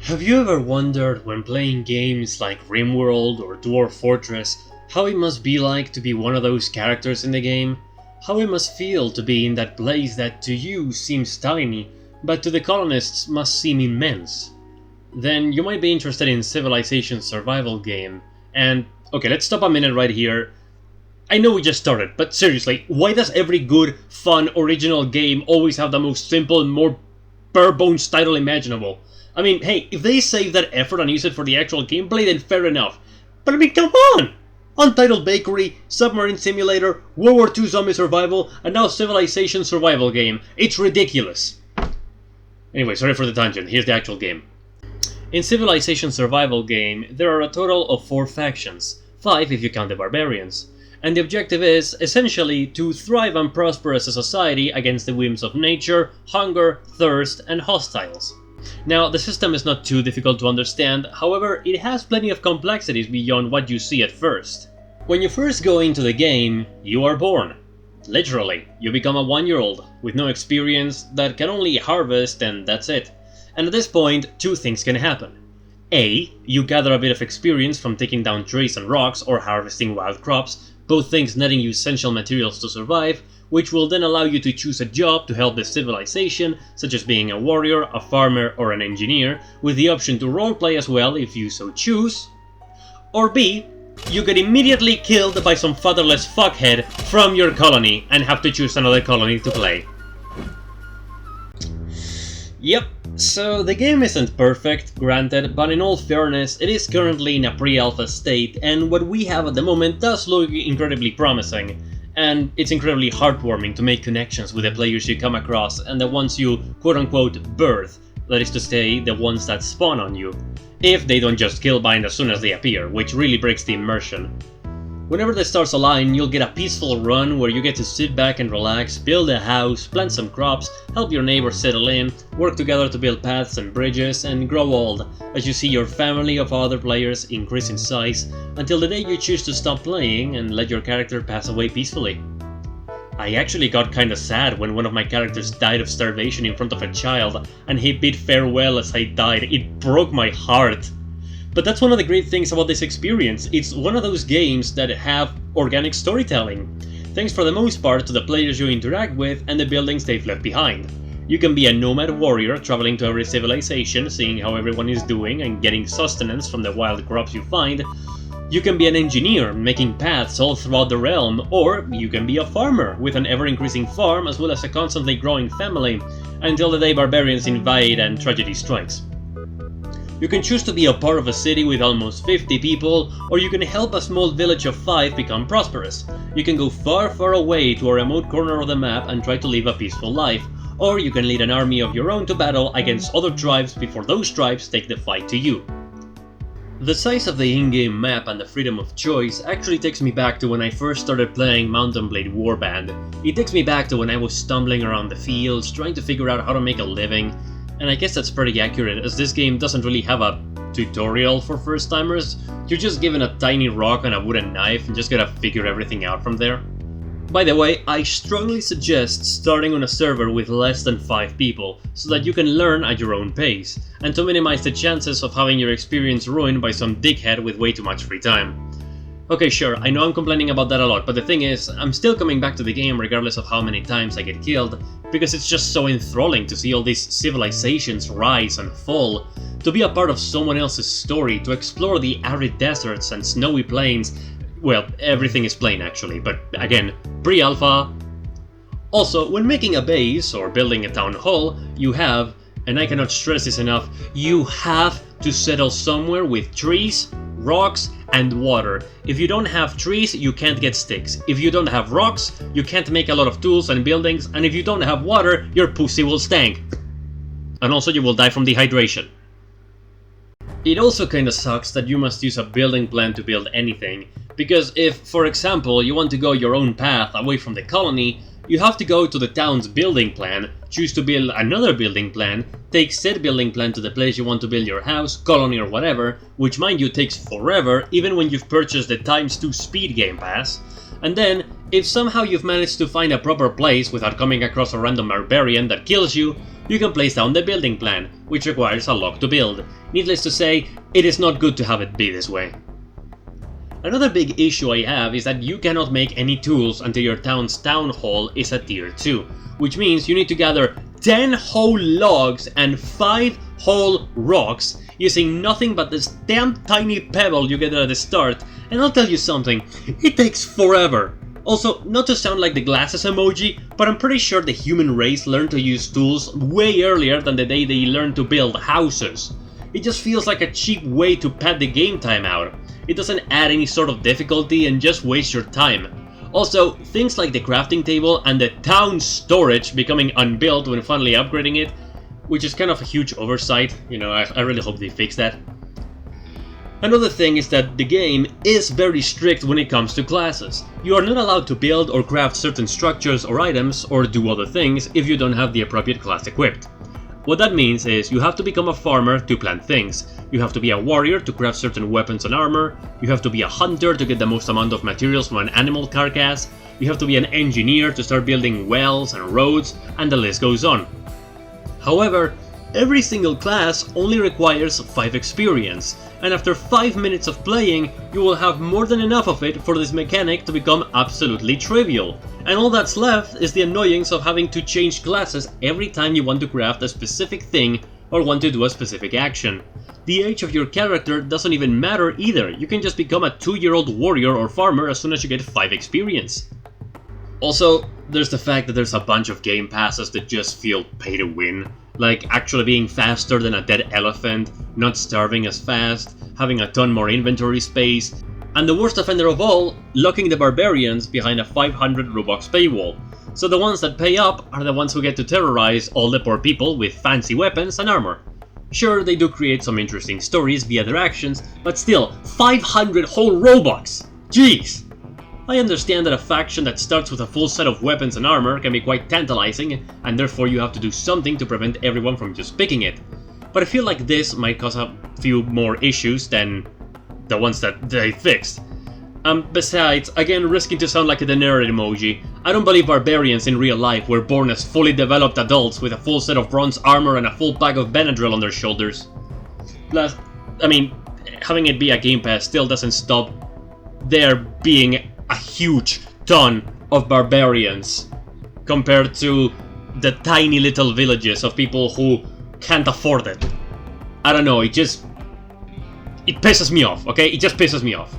Have you ever wondered when playing games like RimWorld or Dwarf Fortress how it must be like to be one of those characters in the game? How it must feel to be in that place that to you seems tiny, but to the colonists must seem immense? Then you might be interested in Civilization's survival game. And okay, let's stop a minute right here. I know we just started, but seriously, why does every good, fun, original game always have the most simple and more bare-bones title imaginable? I mean, hey, if they save that effort and use it for the actual gameplay, then fair enough. But I mean, come on! Untitled Bakery, Submarine Simulator, World War II Zombie Survival, and now Civilization Survival Game. It's ridiculous. Anyway, sorry for the tangent, here's the actual game. In Civilization Survival Game, there are a total of 4 factions, 5 if you count the Barbarians. And the objective is, essentially, to thrive and prosper as a society against the whims of nature, hunger, thirst, and hostiles. Now, the system is not too difficult to understand, however, it has plenty of complexities beyond what you see at first. When you first go into the game, you are born. Literally, you become a 1-year-old, with no experience, that can only harvest and that's it. And at this point, 2 things can happen. A. You gather a bit of experience from taking down trees and rocks or harvesting wild crops, both things netting you essential materials to survive, which will then allow you to choose a job to help the civilization, such as being a warrior, a farmer, or an engineer, with the option to roleplay as well if you so choose. Or B. You get immediately killed by some fatherless fuckhead from your colony and have to choose another colony to play. Yep, so the game isn't perfect, granted, but in all fairness, it is currently in a pre-alpha state, and what we have at the moment does look incredibly promising. And it's incredibly heartwarming to make connections with the players you come across and the ones you quote-unquote birth, that is to say, the ones that spawn on you, if they don't just killbind as soon as they appear, which really breaks the immersion. Whenever the stars align, you'll get a peaceful run where you get to sit back and relax, build a house, plant some crops, help your neighbors settle in, work together to build paths and bridges, and grow old, as you see your family of other players increase in size, until the day you choose to stop playing and let your character pass away peacefully. I actually got kinda sad when one of my characters died of starvation in front of a child, and he bid farewell as I died. It broke my heart. But that's one of the great things about this experience. It's one of those games that have organic storytelling, thanks for the most part to the players you interact with and the buildings they've left behind. You can be a nomad warrior traveling to every civilization, seeing how everyone is doing and getting sustenance from the wild crops you find. You can be an engineer, making paths all throughout the realm, or you can be a farmer, with an ever-increasing farm as well as a constantly growing family, until the day barbarians invade and tragedy strikes. You can choose to be a part of a city with almost 50 people, or you can help a small village of 5 become prosperous. You can go far, far away to a remote corner of the map and try to live a peaceful life, or you can lead an army of your own to battle against other tribes before those tribes take the fight to you. The size of the in-game map and the freedom of choice actually takes me back to when I first started playing Mount & Blade Warband. It takes me back to when I was stumbling around the fields, trying to figure out how to make a living. And I guess that's pretty accurate, as this game doesn't really have a tutorial for first-timers. You're just given a tiny rock and a wooden knife and just gotta figure everything out from there. By the way, I strongly suggest starting on a server with less than 5 people, so that you can learn at your own pace, and to minimize the chances of having your experience ruined by some dickhead with way too much free time. Okay, sure, I know I'm complaining about that a lot, but the thing is, I'm still coming back to the game regardless of how many times I get killed, because it's just so enthralling to see all these civilizations rise and fall, to be a part of someone else's story, to explore the arid deserts and snowy plains. Well, everything is plain actually, but again, pre-alpha. Also, when making a base or building a town hall, you have, and I cannot stress this enough, you have to settle somewhere with trees, rocks, and water. If you don't have trees, you can't get sticks. If you don't have rocks, you can't make a lot of tools and buildings, and if you don't have water, your pussy will stank. And also you will die from dehydration. It also kinda sucks that you must use a building plan to build anything, because if, for example, you want to go your own path away from the colony, you have to go to the town's building plan, choose to build another building plan, take said building plan to the place you want to build your house, colony or whatever, which mind you takes forever even when you've purchased the ×2 speed game pass, and then If somehow you've managed to find a proper place without coming across a random barbarian that kills you, you can place down the building plan, which requires a log to build. Needless to say, it is not good to have it be this way. Another big issue I have is that you cannot make any tools until your town's town hall is at tier 2, which means you need to gather 10 whole logs and 5 whole rocks using nothing but this damn tiny pebble you get at the start, and I'll tell you something, it takes forever. Also, not to sound like the glasses emoji, but I'm pretty sure the human race learned to use tools way earlier than the day they learned to build houses. It just feels like a cheap way to pad the game time out. It doesn't add any sort of difficulty and just wastes your time. Also, things like the crafting table and the town storage becoming unbuilt when finally upgrading it, which is kind of a huge oversight, I really hope they fix that. Another thing is that the game is very strict when it comes to classes. You are not allowed to build or craft certain structures or items or do other things if you don't have the appropriate class equipped. What that means is you have to become a farmer to plant things, you have to be a warrior to craft certain weapons and armor, you have to be a hunter to get the most amount of materials from an animal carcass, you have to be an engineer to start building wells and roads, and the list goes on. However, every single class only requires 5 experience, and after 5 minutes of playing, you will have more than enough of it for this mechanic to become absolutely trivial. And all that's left is the annoyance of having to change classes every time you want to craft a specific thing or want to do a specific action. The age of your character doesn't even matter either, you can just become a 2-year-old warrior or farmer as soon as you get 5 experience. Also, there's the fact that there's a bunch of game passes that just feel pay to win. Like actually being faster than a dead elephant, not starving as fast, having a ton more inventory space, and the worst offender of all, locking the barbarians behind a 500 Robux paywall. So the ones that pay up are the ones who get to terrorize all the poor people with fancy weapons and armor. Sure, they do create some interesting stories via their actions, but still, 500 whole Robux! Jeez! I understand that a faction that starts with a full set of weapons and armor can be quite tantalizing, and therefore you have to do something to prevent everyone from just picking it. But I feel like this might cause a few more issues than the ones that they fixed. Besides, again risking to sound like a degenerate emoji, I don't believe barbarians in real life were born as fully developed adults with a full set of bronze armor and a full pack of Benadryl on their shoulders. Plus, having it be a Game Pass still doesn't stop there being a huge ton of barbarians compared to the tiny little villages of people who can't afford it. I don't know, it pisses me off, okay? It just pisses me off.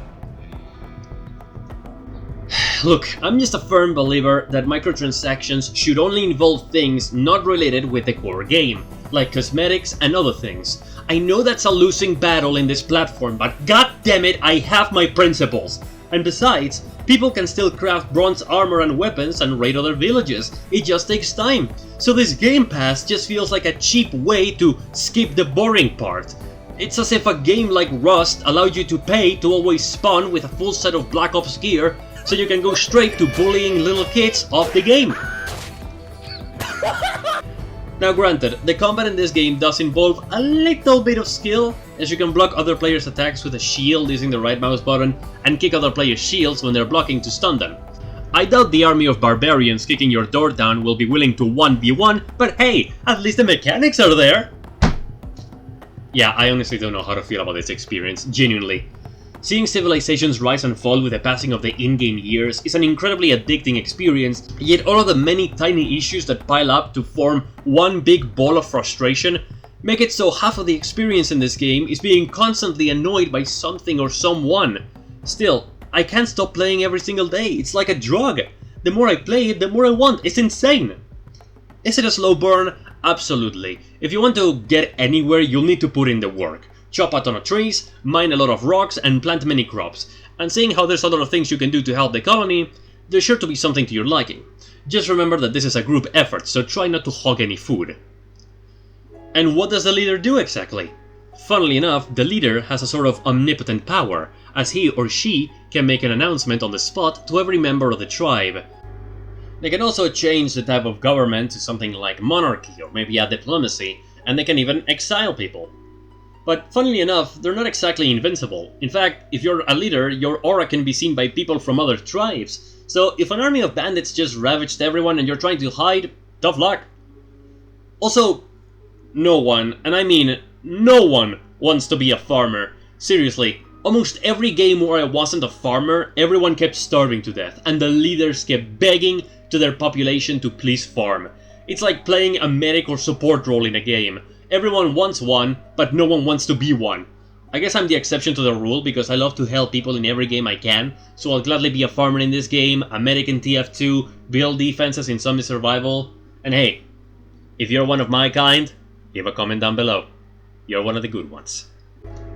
Look, I'm just a firm believer that microtransactions should only involve things not related with the core game, like cosmetics and other things. I know that's a losing battle in this platform, but god damn it, I have my principles! And besides, people can still craft bronze armor and weapons and raid other villages, it just takes time. So this Game Pass just feels like a cheap way to skip the boring part. It's as if a game like Rust allowed you to pay to always spawn with a full set of Black Ops gear, so you can go straight to bullying little kids off the game. Now granted, the combat in this game does involve a little bit of skill, as you can block other players' attacks with a shield using the right mouse button, and kick other players' shields when they're blocking to stun them. I doubt the army of barbarians kicking your door down will be willing to 1v1, but hey, at least the mechanics are there! Yeah, I honestly don't know how to feel about this experience, genuinely. Seeing civilizations rise and fall with the passing of the in-game years is an incredibly addicting experience, yet all of the many tiny issues that pile up to form one big ball of frustration make it so half of the experience in this game is being constantly annoyed by something or someone. Still, I can't stop playing every single day, it's like a drug. The more I play it, the more I want, it's insane. Is it a slow burn? Absolutely. If you want to get anywhere, you'll need to put in the work. Chop a ton of trees, mine a lot of rocks, and plant many crops. And seeing how there's a lot of things you can do to help the colony, there's sure to be something to your liking. Just remember that this is a group effort, so try not to hog any food. And what does the leader do exactly? Funnily enough, the leader has a sort of omnipotent power, as he or she can make an announcement on the spot to every member of the tribe. They can also change the type of government to something like monarchy or maybe a diplomacy, and they can even exile people. But funnily enough, they're not exactly invincible. In fact, if you're a leader, your aura can be seen by people from other tribes, So if an army of bandits just ravaged everyone and you're trying to hide, tough luck. Also, no one, and I mean no one, wants to be a farmer. Seriously, almost every game where I wasn't a farmer, everyone kept starving to death, and the leaders kept begging to their population to please farm. It's like playing a medic or support role in a game. Everyone wants one, but no one wants to be one. I guess I'm the exception to the rule because I love to help people in every game I can, so I'll gladly be a farmer in this game, a medic in TF2, build defenses in zombie survival, and hey, if you're one of my kind, leave a comment down below. You're one of the good ones.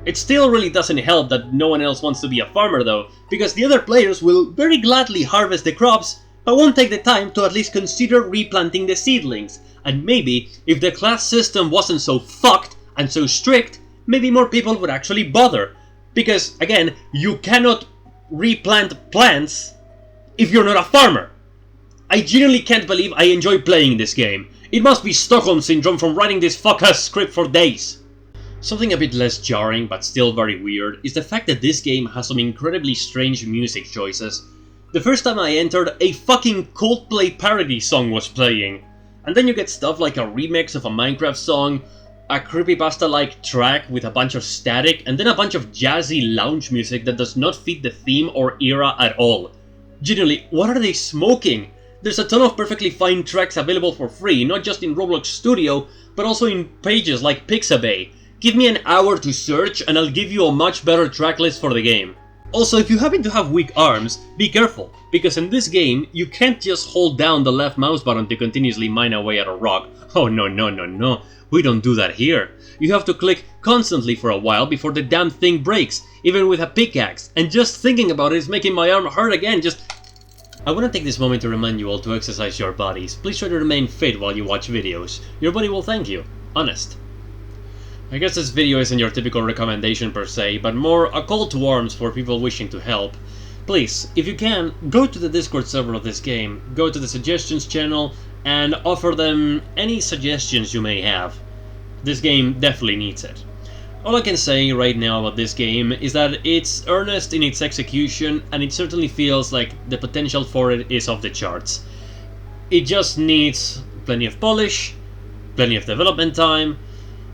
It still really doesn't help that no one else wants to be a farmer though, because the other players will very gladly harvest the crops, but won't take the time to at least consider replanting the seedlings. And maybe, if the class system wasn't so fucked and so strict, maybe more people would actually bother. Because, again, you cannot replant plants if you're not a farmer. I genuinely can't believe I enjoy playing this game. It must be Stockholm Syndrome from writing this fuck-ass script for days. Something a bit less jarring, but still very weird, is the fact that this game has some incredibly strange music choices. The first time I entered, a fucking Coldplay parody song was playing. And then you get stuff like a remix of a Minecraft song, a creepypasta-like track with a bunch of static, and then a bunch of jazzy lounge music that does not fit the theme or era at all. Genuinely, what are they smoking? There's a ton of perfectly fine tracks available for free, not just in Roblox Studio, but also in pages like Pixabay. Give me an hour to search and I'll give you a much better tracklist for the game. Also, if you happen to have weak arms, be careful, because in this game, you can't just hold down the left mouse button to continuously mine away at a rock. Oh no. We don't do that here. You have to click constantly for a while before the damn thing breaks, even with a pickaxe, and just thinking about it is making my arm hurt again. I want to take this moment to remind you all to exercise your bodies. Please try to remain fit while you watch videos. Your body will thank you. Honest. I guess this video isn't your typical recommendation per se, but more a call to arms for people wishing to help. Please, if you can, go to the Discord server of this game, go to the suggestions channel, and offer them any suggestions you may have. This game definitely needs it. All I can say right now about this game is that it's earnest in its execution, and it certainly feels like the potential for it is off the charts. It just needs plenty of polish, plenty of development time,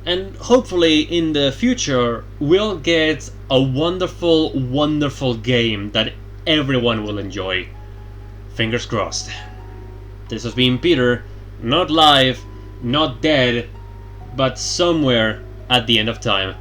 and hopefully in the future we'll get a wonderful, wonderful game that everyone will enjoy. Fingers crossed. This has been Peter, not live, not dead, but somewhere at the end of time.